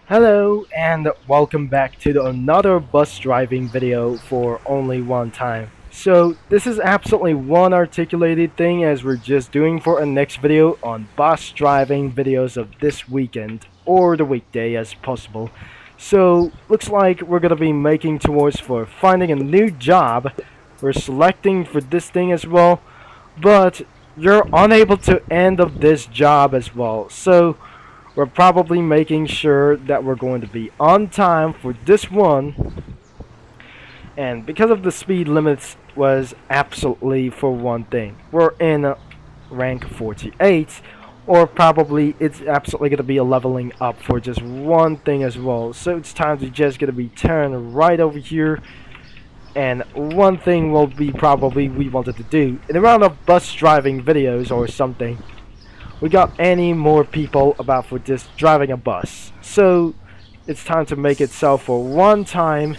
Hello and welcome back to another bus driving video for only one time. So this is absolutely one articulated thing as we're just doing for a next video on bus driving videos of this weekend or the weekday as possible. So looks like we're gonna be making towards for finding a new job. We're selecting for this thing as well, but you're unable to end of this job as well. So we're probably making sure that we're going to be on time for this one, and because of the speed limits was absolutely for one thing, we're in rank 48, or probably it's absolutely going to be a leveling up for just one thing as well. So it's time to just going to be turned right over here, and one thing will be probably we wanted to do in a round of bus driving videos or something. We got any more people about for just driving a bus, so it's time to make it so for one time,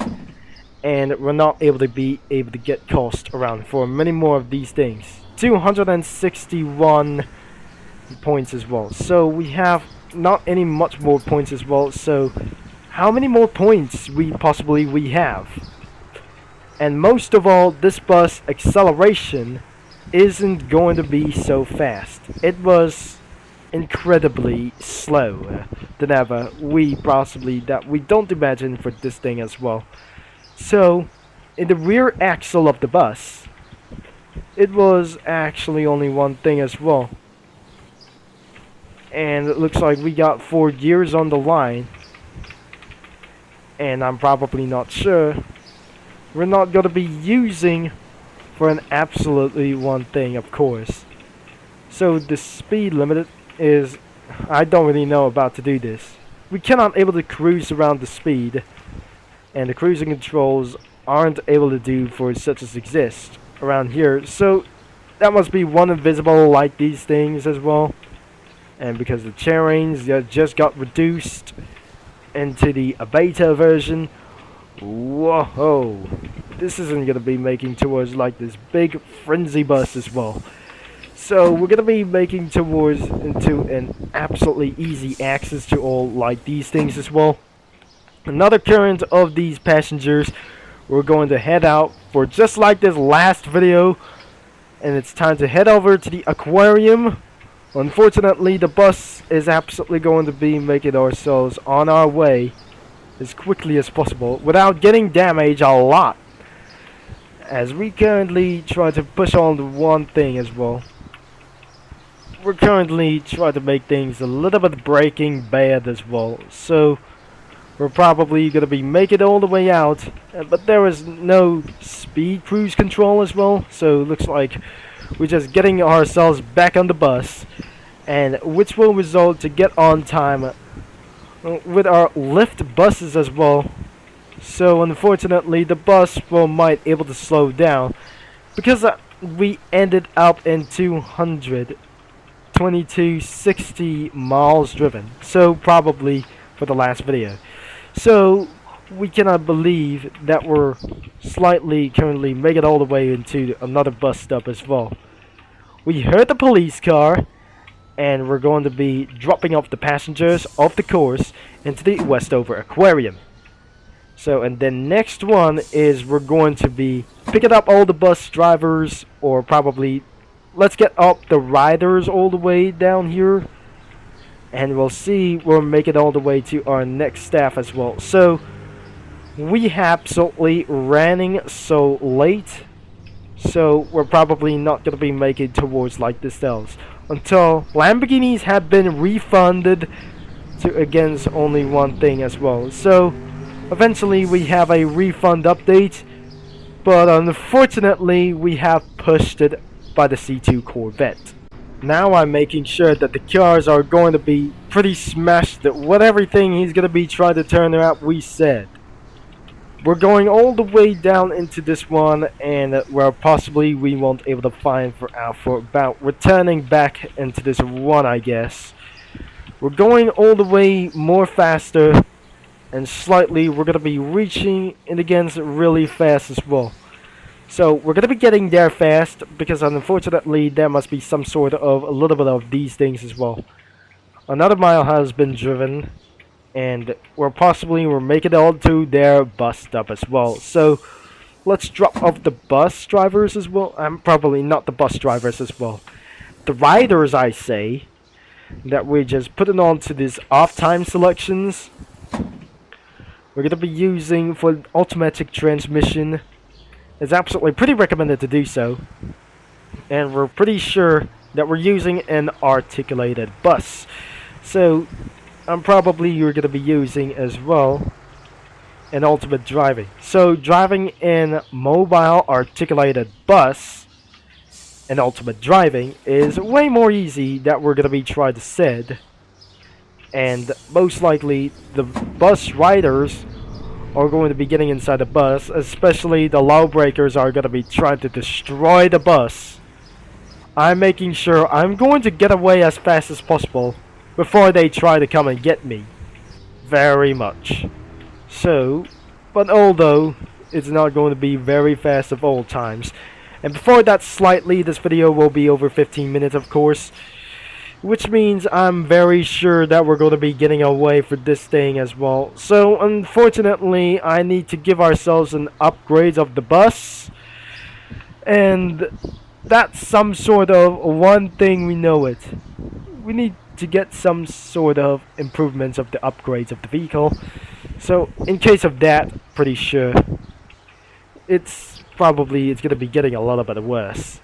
and we're not able to get cost around for many more of these things. 261 points as well, so we have not any much more points as well. So how many more points we have? And most of all, this bus acceleration isn't going to be so fast. It was incredibly slow than ever. We don't imagine for this thing as well. So in the rear axle of the bus, it was actually only one thing as well. And it looks like we got 4 gears on the line, and I'm probably not sure we're not going to be using for an absolutely one thing, of course. So the speed limit is, I don't really know about to do this. We cannot able to cruise around the speed, and the cruising controls aren't able to do for such as exist around here. So that must be one invisible like these things as well. And because the terrains just got reduced into the beta version, whoa, this isn't gonna be making towards like this big frenzy bus as well. So we're gonna be making towards into an absolutely easy access to all like these things as well. Another current of these passengers, we're going to head out for just like this last video, and it's time to head over to the aquarium. Unfortunately, the bus is absolutely going to be making ourselves on our way as quickly as possible without getting damaged a lot, as we currently try to push on the one thing as well. We're currently trying to make things a little bit breaking bad as well, so we're probably going to be making it all the way out, but there is no speed cruise control as well, so it looks like we're just getting ourselves back on the bus, and which will result to get on time with our lift buses as well. So unfortunately the bus might able to slow down because we ended up in 222.60 miles driven, so probably for the last video. So we cannot believe that we're slightly currently make it all the way into another bus stop as well. We heard the police car, and we're going to be dropping off the passengers off the course into the Westover Aquarium. So, and then next one is we're going to be picking up all the bus drivers, or probably let's get up the riders all the way down here, and we'll see we'll make it all the way to our next staff as well. So we absolutely running so late, so we're probably not going to be making towards like this else until Lamborghinis have been refunded to against only one thing as well. So eventually we have a refund update, but unfortunately we have pushed it by the C2 Corvette. Now I'm making sure that the cars are going to be pretty smashed with everything he's going to be trying to turn out. We said we're going all the way down into this one, and where possibly we won't able to find for about returning back into this one, I guess. We're going all the way more faster, and slightly we're going to be reaching it against really fast as well. So we're going to be getting there fast because unfortunately there must be some sort of a little bit of these things as well. Another mile has been driven, and we're making it onto their bus stop as well. So let's drop off the bus drivers as well. Probably not the bus drivers as well. The riders, I say, that we're just putting onto these off-time selections. We're gonna be using for automatic transmission. It's absolutely pretty recommended to do so, and we're pretty sure that we're using an articulated bus. So probably you're gonna be using as well an ultimate driving. So driving in mobile articulated bus and ultimate driving is way more easy that we're gonna be trying to said, and most likely the bus riders are going to be getting inside the bus, especially the lawbreakers are going to be trying to destroy the bus. I'm making sure I'm going to get away as fast as possible before they try to come and get me. Very much. So, but although it's not going to be very fast of all times. And before that slightly, this video will be over 15 minutes of course. Which means I'm very sure that we're going to be getting away for this thing as well. So unfortunately, I need to give ourselves an upgrade of the bus. And that's some sort of one thing we know it. We need to get some sort of improvements of the upgrades of the vehicle. So in case of that, pretty sure it's going to be getting a little bit worse.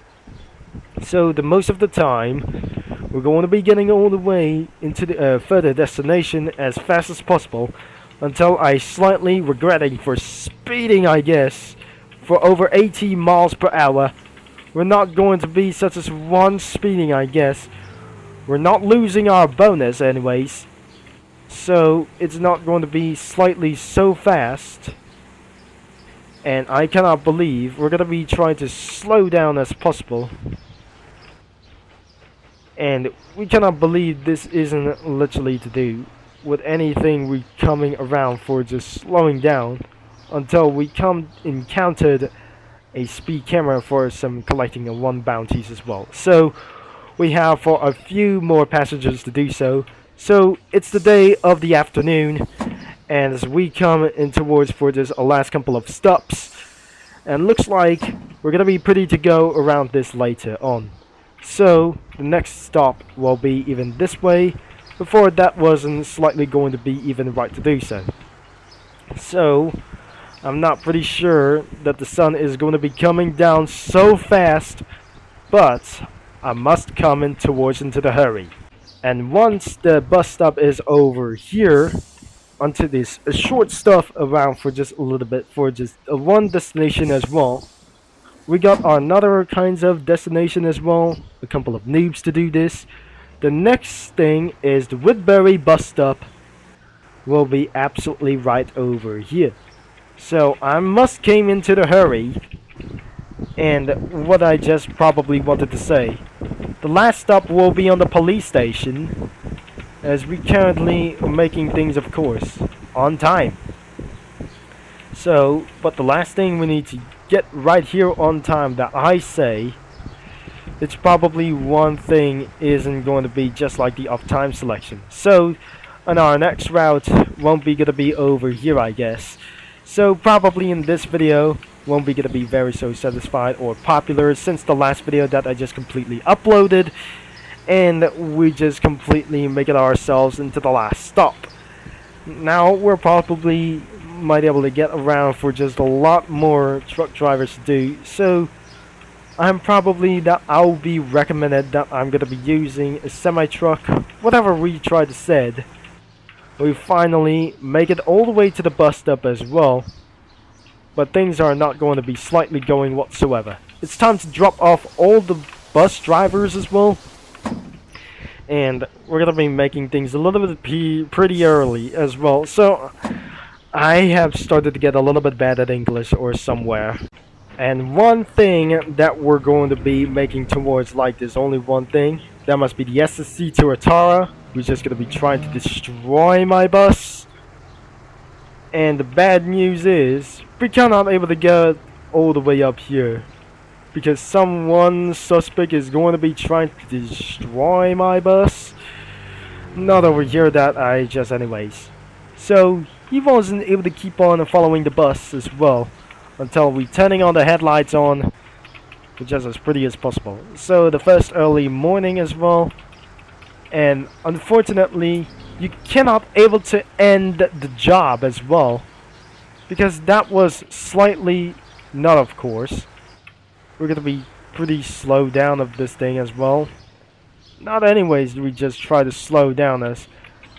So the most of the time, we're going to be getting all the way into the further destination as fast as possible until I slightly regretting for speeding, I guess, for over 80 miles per hour. We're not going to be such as one speeding, I guess. We're not losing our bonus anyways. So it's not going to be slightly so fast. And I cannot believe we're going to be trying to slow down as possible. And we cannot believe this isn't literally to do with anything we coming around for just slowing down until we encountered a speed camera for some collecting of one bounties as well. So we have for a few more passengers to do so. So it's the day of the afternoon, and as we come in towards for this last couple of stops, and looks like we're gonna be pretty to go around this later on. So the next stop will be even this way. Before that wasn't slightly going to be even right to do so. So I'm not pretty sure that the sun is going to be coming down so fast, but I must come in towards into the hurry. And once the bus stop is over here, onto this short stuff around for just a little bit for just one destination as well. We got another kinds of destination as well, a couple of noobs to do this. The next thing is the Woodbury bus stop will be absolutely right over here. So I must came into the hurry, and what I just probably wanted to say. The last stop will be on the police station, as we currently are making things of course, on time. So, but the last thing we need to get right here on time that I say, it's probably one thing isn't going to be just like the off-time selection. So, on our next route won't be going to be over here, I guess. So probably in this video won't be going to be very so satisfied or popular since the last video that I just completely uploaded, and we just completely make it ourselves into the last stop. Now we're probably might be able to get around for just a lot more truck drivers to do, so I'm probably that I'll be recommended that I'm going to be using a semi-truck, whatever we try to said. We finally make it all the way to the bus stop as well, but things are not going to be slightly going whatsoever. It's time to drop off all the bus drivers as well, and we're going to be making things a little bit pretty early as well. So I have started to get a little bit bad at English or somewhere. And one thing that we're going to be making towards, like, there's only one thing. That must be the SSC Tuatara, who's just going to be trying to destroy my bus. And the bad news is, we cannot able to get all the way up here, because someone suspect is going to be trying to destroy my bus. Not over here that I just anyways. So he wasn't able to keep on following the bus as well until we turning on the headlights on, just as pretty as possible. So the first early morning as well, and unfortunately you cannot able to end the job as well, because that was slightly not of course. We're gonna be pretty slow down of this thing as well. Not anyways, we just try to slow down as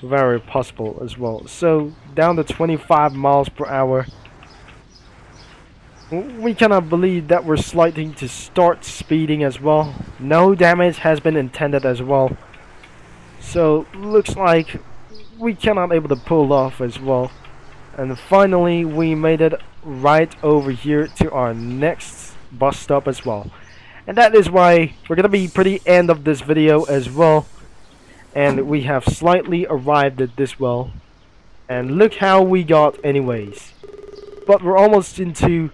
very possible as well. So down to 25 miles per hour. We cannot believe that we're sliding to start speeding as well. No damage has been intended as well. So looks like we cannot able to pull off as well. And finally we made it right over here to our next bus stop as well. And that is why we're gonna be pretty end of this video as well. And we have slightly arrived at this well. And look how we got anyways. But we're almost into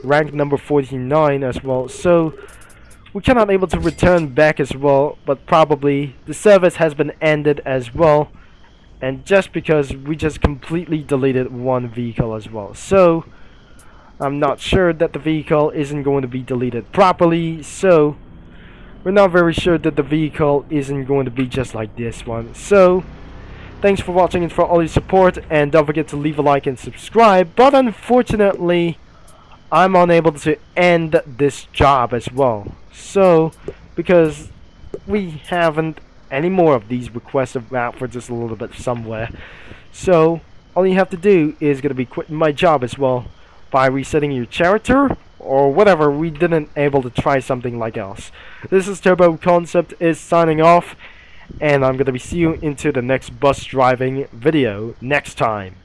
rank number 49 as well. So we cannot able to return back as well. But probably the service has been ended as well. And just because we just completely deleted one vehicle as well. So I'm not sure that the vehicle isn't going to be deleted properly, so we're not very sure that the vehicle isn't going to be just like this one. So thanks for watching and for all your support, and don't forget to leave a like and subscribe. But unfortunately I'm unable to end this job as well, so because we haven't any more of these requests about for just a little bit somewhere. So all you have to do is gonna be quitting my job as well by resetting your character or whatever. We didn't able to try something like else. This is Turbo Concept is signing off, and I'm gonna be see you into the next bus driving video next time.